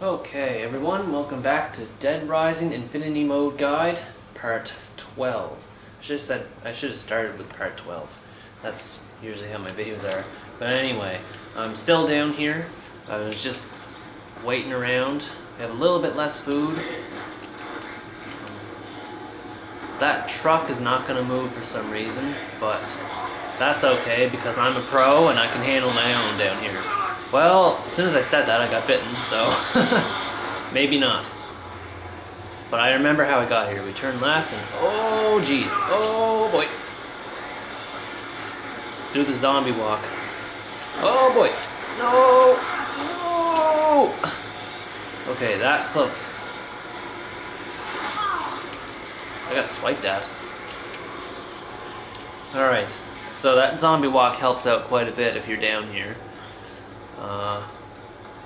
Okay, everyone, welcome back to Dead Rising Infinity Mode Guide, Part 12. I should have started with Part 12. That's usually how my videos are. But anyway, I'm still down here. I was just waiting around. I have a little bit less food. That truck is not going to move for some reason, but that's okay because I'm a pro and I can handle my own down here. Well, as soon as I said that, I got bitten, so maybe not. But I remember how I got here. We turned left and oh geez, oh boy. Let's do the zombie walk. Oh boy, no. Okay, that's close. I got swiped at. Alright, so that zombie walk helps out quite a bit if you're down here.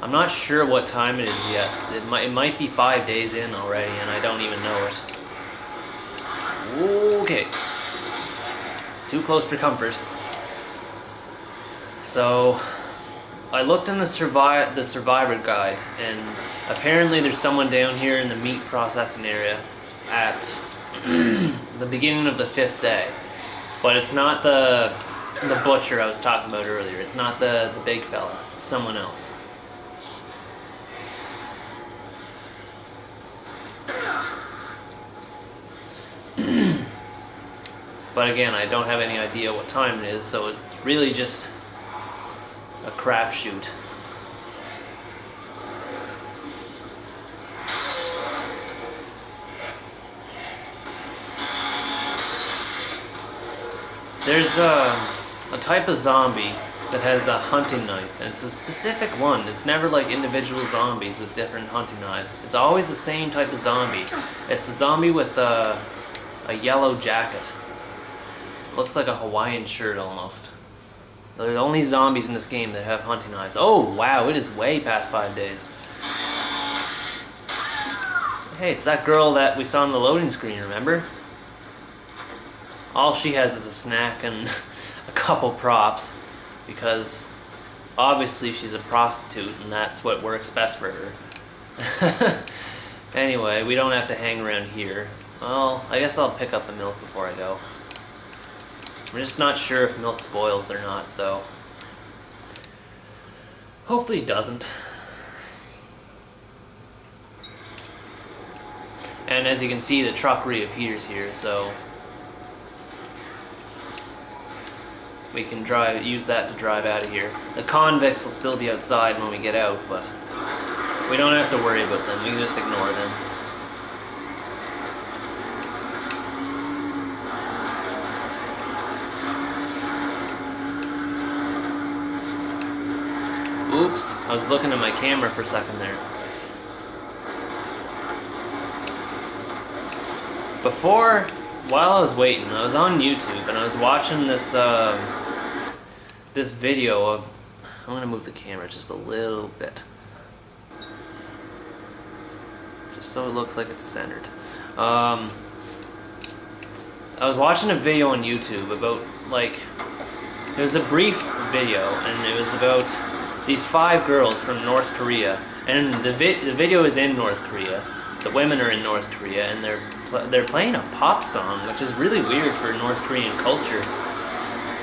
I'm not sure what time it is yet. It might be 5 days in already and I don't even know it. Okay. Too close for comfort. So I looked in the survivor guide and apparently there's someone down here in the meat processing area at the beginning of the 5th day. But it's not the butcher I was talking about earlier. It's not the big fella. It's someone else. But again, I don't have any idea what time it is, so it's really just a crapshoot. There's a type of zombie that has a hunting knife, and it's a specific one. It's never like individual zombies with different hunting knives. It's always the same type of zombie. It's a zombie with a yellow jacket. Looks like a Hawaiian shirt almost. They're the only zombies in this game that have hunting knives. Oh wow, it is way past 5 days. Hey, it's that girl that we saw on the loading screen, remember? All she has is a snack and a couple props, because obviously she's a prostitute and that's what works best for her. Anyway, we don't have to hang around here. Well, I guess I'll pick up the milk before I go. I'm just not sure if milk spoils or not, so hopefully it doesn't. And as you can see, the truck reappears here, so we can use that to drive out of here. The convicts will still be outside when we get out, but we don't have to worry about them. We can just ignore them. Oops, I was looking at my camera for a second there. While I was waiting, I was on YouTube and I was watching this this video of, I'm gonna move the camera just a little bit, just so it looks like it's centered. I was watching a video on YouTube about, like, it was a brief video and it was about these 5 girls from North Korea, and the video is in North Korea. The women are in North Korea and they're playing a pop song, which is really weird for North Korean culture.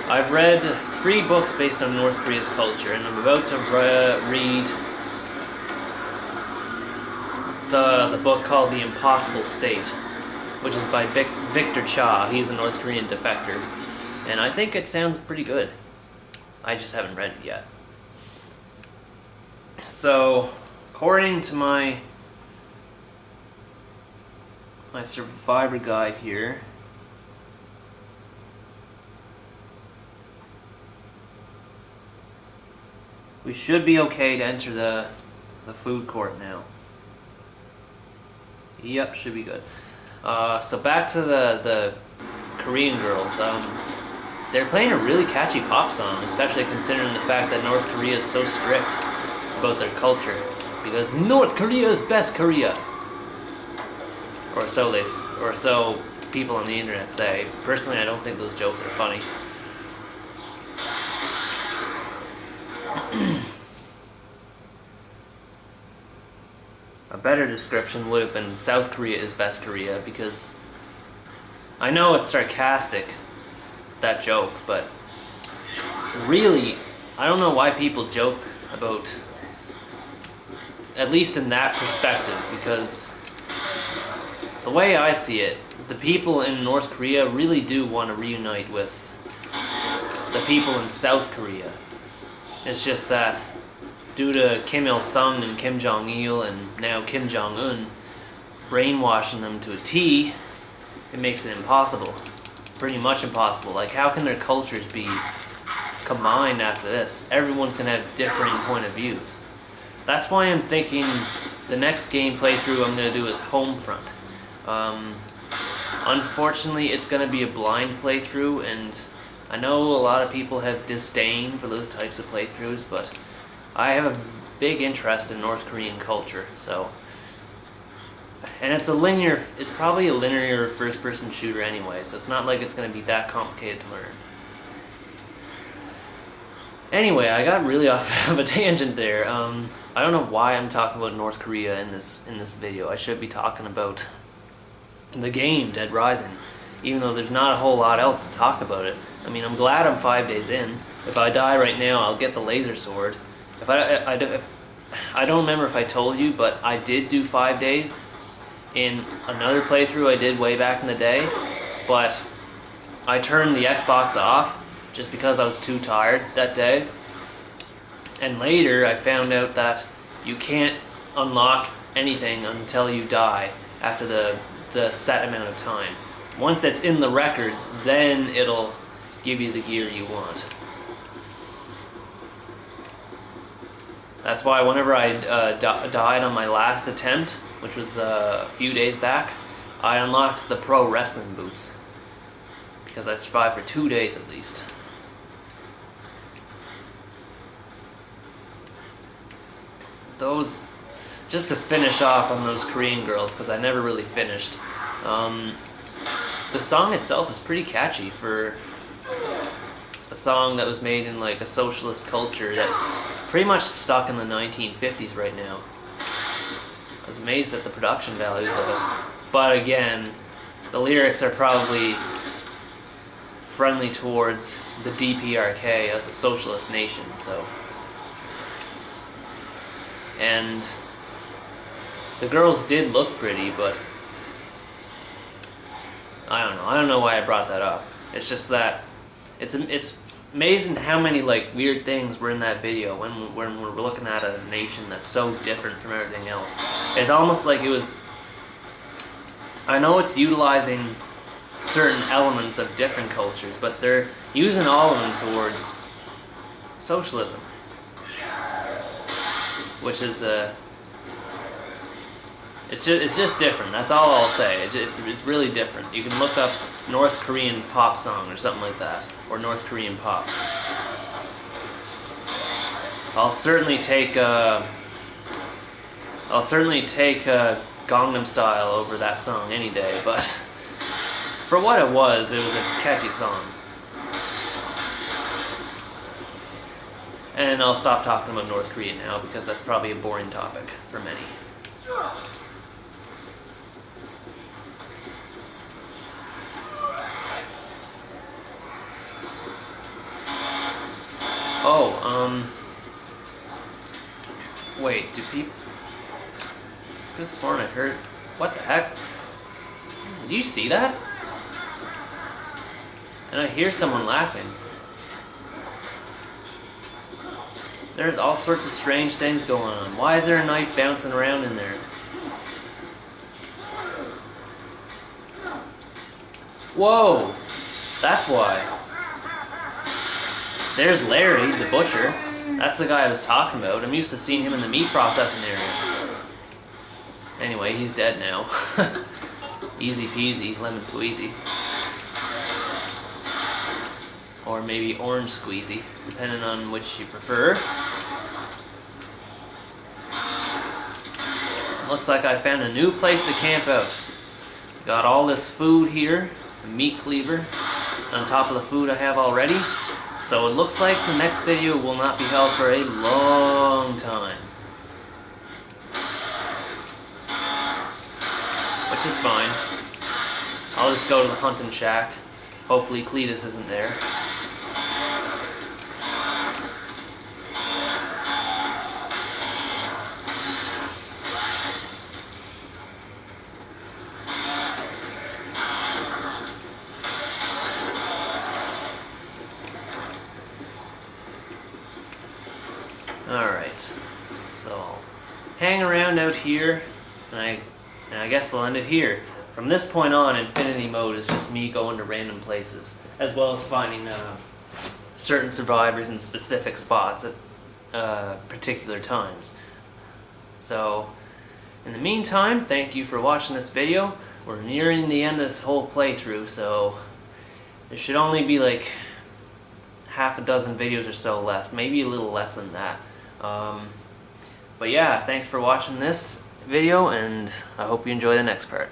I've read 3 books based on North Korea's culture, and I'm about to read the book called The Impossible State, which is by Victor Cha. He's a North Korean defector, and I think it sounds pretty good. I just haven't read it yet. So, according to my survivor guide here, we should be okay to enter the food court now. Yep, should be good. So back to the Korean girls. They're playing a really catchy pop song, especially considering the fact that North Korea is so strict about their culture, because North Korea is best Korea. Or so people on the internet say. Personally, I don't think those jokes are funny. a better description would have been South Korea is best Korea, because I know it's sarcastic, that joke, but really, I don't know why people joke about, at least in that perspective, because the way I see it, the people in North Korea really do want to reunite with the people in South Korea. It's just that due to Kim Il-sung and Kim Jong-il and now Kim Jong-un brainwashing them to a T, it makes it impossible. Pretty much impossible. Like, how can their cultures be combined after this? Everyone's going to have differing point of views. That's why I'm thinking the next game playthrough I'm going to do is Homefront. Unfortunately, it's going to be a blind playthrough, and I know a lot of people have disdain for those types of playthroughs, but I have a big interest in North Korean culture, so... And it's probably a linear first-person shooter anyway, so it's not like it's going to be that complicated to learn. Anyway, I got really off of a tangent there. I don't know why I'm talking about North Korea in this video. I should be talking about the game, Dead Rising, even though there's not a whole lot else to talk about it. I mean, I'm glad I'm 5 days in. If I die right now, I'll get the laser sword. I don't remember if I told you, but I did do 5 days in another playthrough I did way back in the day, but I turned the Xbox off just because I was too tired that day. And later I found out that you can't unlock anything until you die after the set amount of time. Once it's in the records, then it'll give you the gear you want. That's why whenever I died on my last attempt, which was a few days back, I unlocked the pro wrestling boots, because I survived for 2 days at least. Those, just to finish off on those Korean girls, because I never really finished. The song itself is pretty catchy for a song that was made in like a socialist culture that's pretty much stuck in the 1950s right now. I was amazed at the production values of it. But again, the lyrics are probably friendly towards the DPRK as a socialist nation, so... And the girls did look pretty, but I don't know why I brought that up. It's just that it's amazing how many like weird things were in that video when we're looking at a nation that's so different from everything else. It's almost like it was... I know it's utilizing certain elements of different cultures, but they're using all of them towards socialism, which is it's just different. That's all I'll say. It's really different. You can look up North Korean pop song or something like that, or North Korean pop. I'll certainly take Gangnam Style over that song any day. But for what it was a catchy song. And I'll stop talking about North Korea now, because that's probably a boring topic for many. Wait, do people... I could have sworn I heard... What the heck? Do you see that? And I hear someone laughing. There's all sorts of strange things going on. Why is there a knife bouncing around in there? Whoa! That's why. There's Larry, the butcher. That's the guy I was talking about. I'm used to seeing him in the meat processing area. Anyway, he's dead now. Easy peasy, lemon squeezy. Or maybe orange squeezy, depending on which you prefer. Looks like I found a new place to camp out. Got all this food here, a meat cleaver, on top of the food I have already. So it looks like the next video will not be held for a long time. which is fine. I'll just go to the hunting shack. Hopefully Cletus isn't there. Alright, so hang around out here, and I guess they'll end it here. From this point on, Infinity Mode is just me going to random places, as well as finding certain survivors in specific spots at particular times. So, in the meantime, thank you for watching this video. We're nearing the end of this whole playthrough, so there should only be like half a dozen videos or so left, maybe a little less than that. But yeah, thanks for watching this video, and I hope you enjoy the next part.